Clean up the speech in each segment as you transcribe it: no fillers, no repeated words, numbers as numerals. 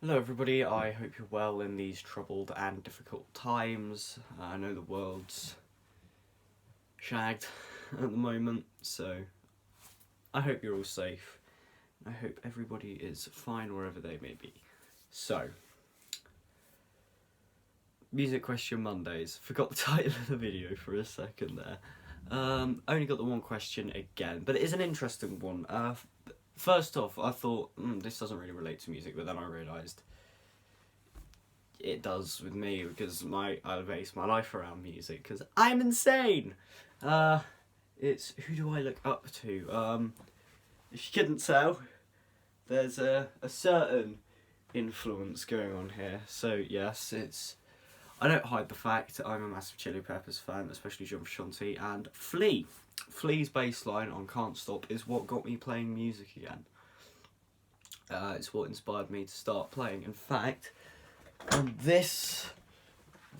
Hello everybody, I hope you're well in these troubled and difficult times. I know the world's shagged at the moment, so I hope you're all safe. I hope everybody is fine wherever they may be. So, Music Question Mondays. Forgot the title of the video for a second there. Only got the one question again, but it is an interesting one. First off, I thought, this doesn't really relate to music, but then I realised it does with me because I base my life around music because I'm insane. It's who do I look up to? If you couldn't tell, there's a certain influence going on here. So yes, I don't hide the fact I'm a massive Chili Peppers fan, especially John Frusciante and Flea. Flea's bass line on Can't Stop is what got me playing music again. It's what inspired me to start playing. In fact, on this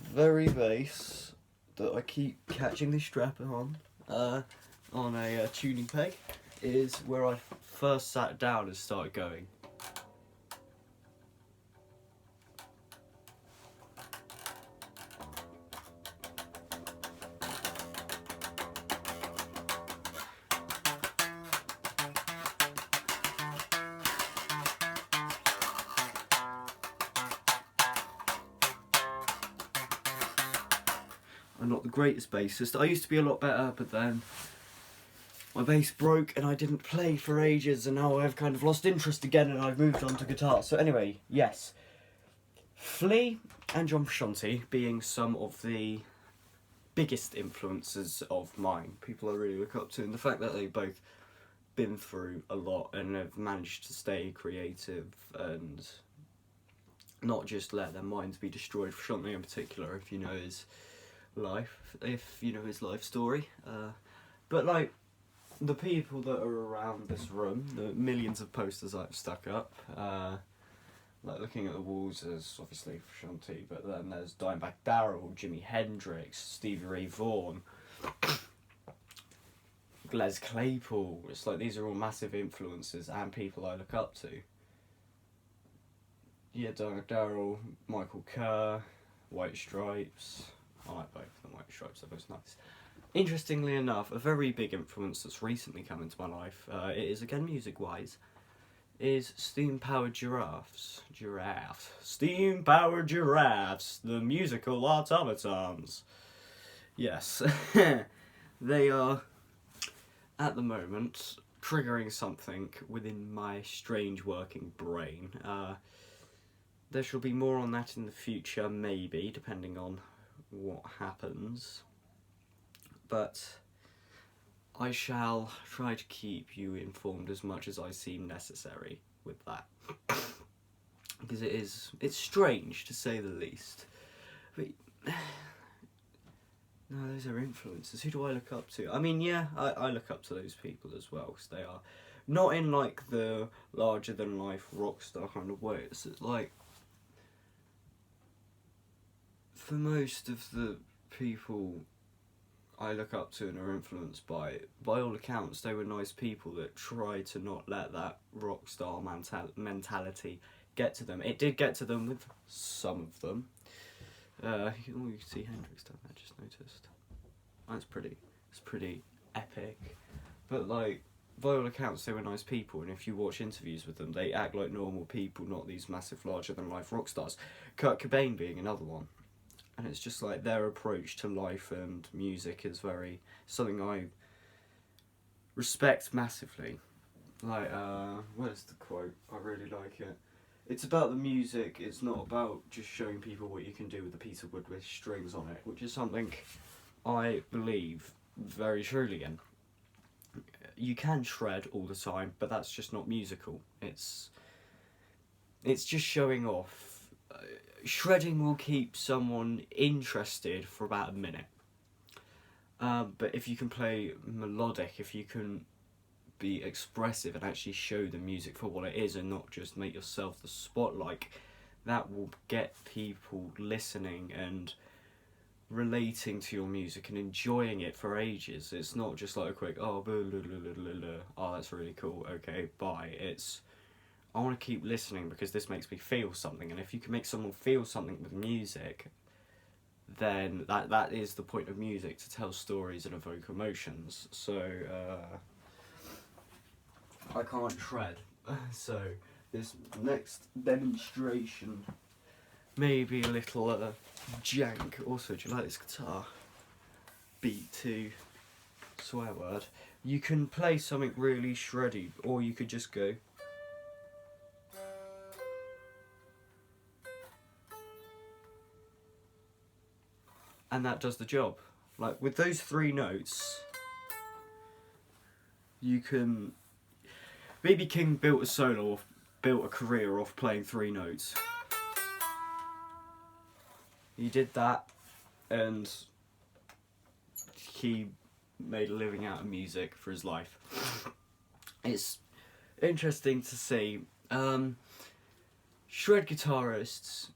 very bass that I keep catching the strap on a tuning peg is where I first sat down and started going. I'm not the greatest bassist. I used to be a lot better, but then my bass broke and I didn't play for ages, and now I've kind of lost interest again and I've moved on to guitar. So anyway, yes. Flea and John Frusciante being some of the biggest influences of mine, people I really look up to, and the fact that they've both been through a lot and have managed to stay creative and not just let their minds be destroyed. Frusciante in particular, if you know his life story, but like the people that are around this room, the millions of posters I've stuck up, like looking at the walls, there's obviously Frusciante, but then there's Dimebag Darrell, Jimi Hendrix, Stevie Ray Vaughan, Les Claypool. It's like these are all massive influences and people I look up to. Yeah, Dimebag Darrell, Michael Kerr, White Stripes. I like both of them. White Stripes are both nice. Interestingly enough, a very big influence that's recently come into my life, it is again music-wise, is steam-powered giraffes. Steam-powered giraffes, the musical automatons. Yes, they are, at the moment, triggering something within my strange working brain. There shall be more on that in the future, maybe, depending on what happens, but I shall try to keep you informed as much as I seem necessary with that, because it's strange to say the least. But no, those are influences. Who do I look up to? I mean, yeah, I look up to those people as well, because they are not in like the larger than life rock star kind of way. It's like, for most of the people I look up to and are influenced by all accounts, they were nice people that tried to not let that rock star mentality get to them. It did get to them with some of them. You can see Hendrix down there, just noticed. It's pretty epic. But like, by all accounts, they were nice people, and if you watch interviews with them, they act like normal people, not these massive larger than life rock stars. Kurt Cobain being another one. And it's just like their approach to life and music is something I respect massively. Like, where's the quote? I really like it. It's about the music, it's not about just showing people what you can do with a piece of wood with strings on it, which is something I believe very truly in. You can shred all the time, but that's just not musical. It's just showing off. Shredding will keep someone interested for about a minute. But if you can play melodic, if you can be expressive and actually show the music for what it is and not just make yourself the spotlight, that will get people listening and relating to your music and enjoying it for ages. It's not just like a quick, oh, blah, blah, blah, blah, blah, blah. Oh, that's really cool, okay, bye. It's, I want to keep listening because this makes me feel something, and if you can make someone feel something with music, then that is the point of music, to tell stories and evoke emotions. So I can't tread. So this next demonstration may be a little jank. Also, do you like this guitar? Beat to swear word. You can play something really shreddy, or you could just go. And that does the job. Like, with those 3 notes, you can... B.B. King built a career off playing 3 notes. He did that, and he made a living out of music for his life. It's interesting to see. Shred guitarists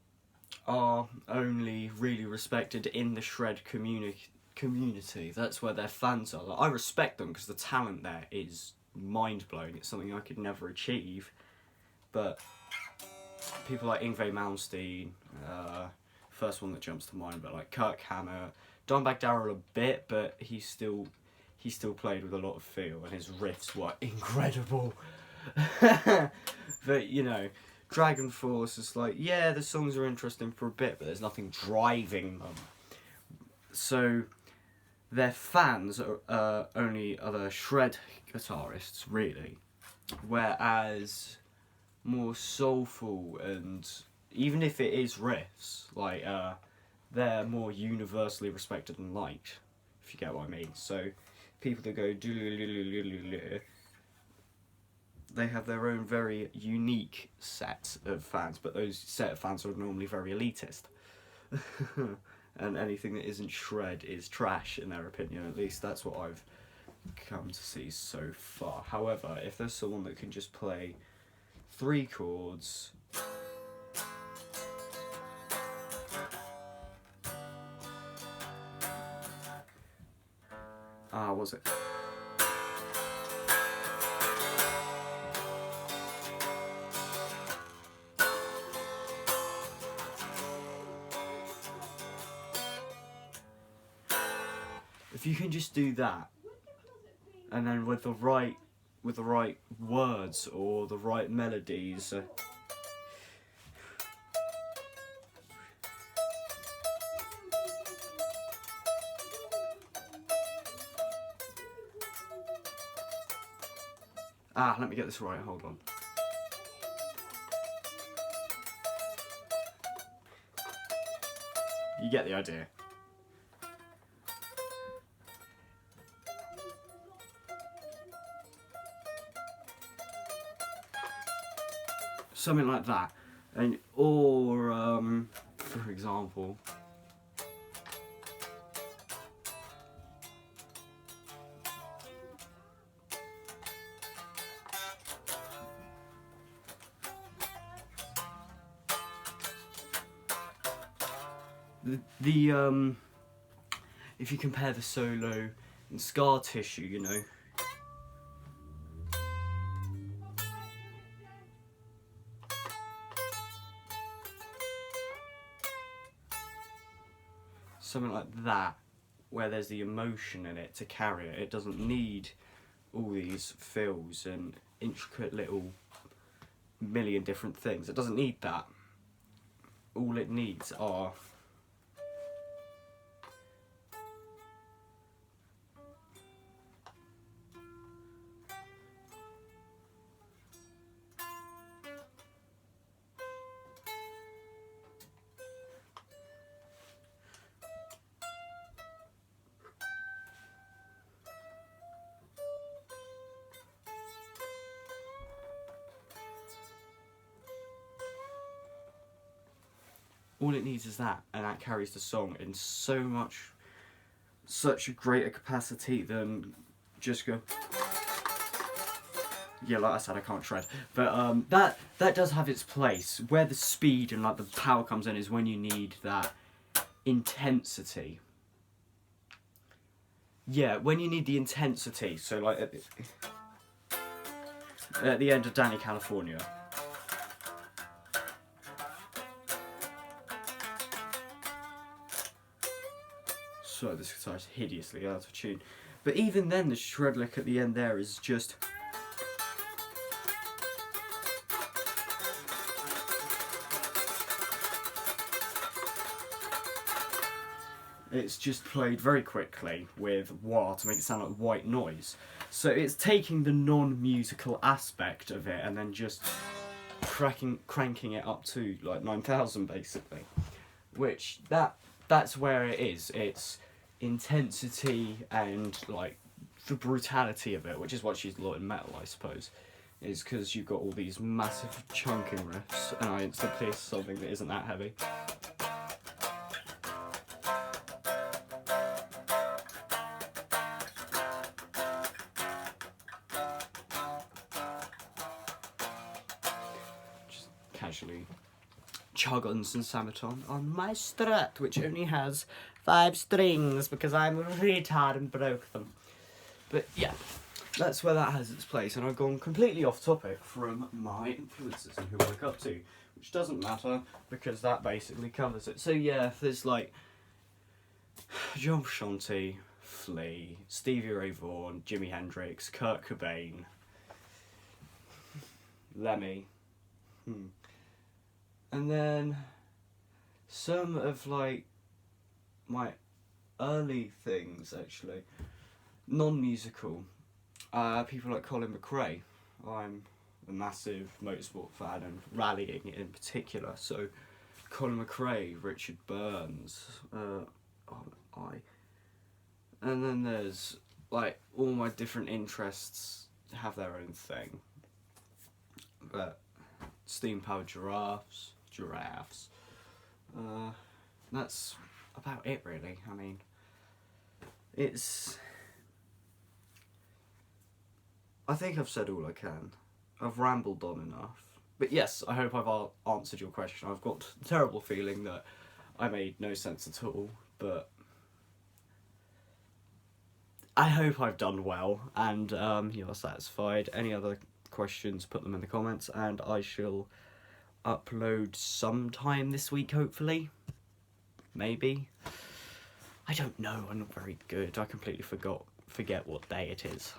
are only really respected in the shred community. That's where their fans are. Like, I respect them because the talent there is mind-blowing. It's something I could never achieve. But people like Yngwie Malmsteen, first one that jumps to mind, but like Kirk Hammett, Dimebag Darrell a bit, but he still played with a lot of feel, and his riffs were incredible. But you know, Dragon Force is like, yeah, the songs are interesting for a bit, but there's nothing driving them. So their fans are only other shred guitarists, really. Whereas more soulful, and even if it is riffs, like they're more universally respected and liked, if you get what I mean. So people that go they have their own very unique set of fans, but those set of fans are normally very elitist. And anything that isn't shred is trash, in their opinion. At least that's what I've come to see so far. However, if there's someone that can just play 3 chords, was it? If you can just do that, and then with the right words or the right melodies, let me get this right, hold on. You get the idea. Something like that, and or for example, the if you compare the solo and Scar Tissue, you know. Something like that, where there's the emotion in it to carry it. It doesn't need all these fills and intricate little million different things. It doesn't need that. All it needs are all it needs is that, and that carries the song in such a greater capacity than just go. Yeah, like I said, I can't shred, but that does have its place. Where the speed and like the power comes in is when you need that intensity. Yeah, when you need the intensity. So like at the end of Danny California. swear this guitar is hideously out of tune. But even then, the shred lick at the end there is just... It's just played very quickly with wah to make it sound like white noise. So it's taking the non-musical aspect of it and then just cranking it up to like 9,000 basically. Which that's where it is. It's intensity and like the brutality of it, which is what she's a lot in metal, I suppose. Is because you've got all these massive chunking riffs, and I instantly play something that isn't that heavy. Just casually chug on some Samaton on my Strat, which only has 5 strings because I'm a retard and broke them. But yeah, that's where that has its place, and I've gone completely off topic from my influences and who I look up to, which doesn't matter because that basically covers it. So yeah, there's like John Frusciante, Flea, Stevie Ray Vaughan, Jimi Hendrix, Kurt Cobain, Lemmy, and then some of like my early things actually, non-musical. People like Colin McRae. I'm a massive motorsport fan and rallying in particular. So Colin McRae, Richard Burns, and then there's like all my different interests have their own thing. But steam powered giraffes. That's about it really. I mean, I think I've said all I can. I've rambled on enough. But yes, I hope I've answered your question. I've got a terrible feeling that I made no sense at all, but I hope I've done well and you're satisfied. Any other questions, put them in the comments, and I shall upload sometime this week, hopefully. Maybe. I don't know, I'm not very good. I completely forget what day it is.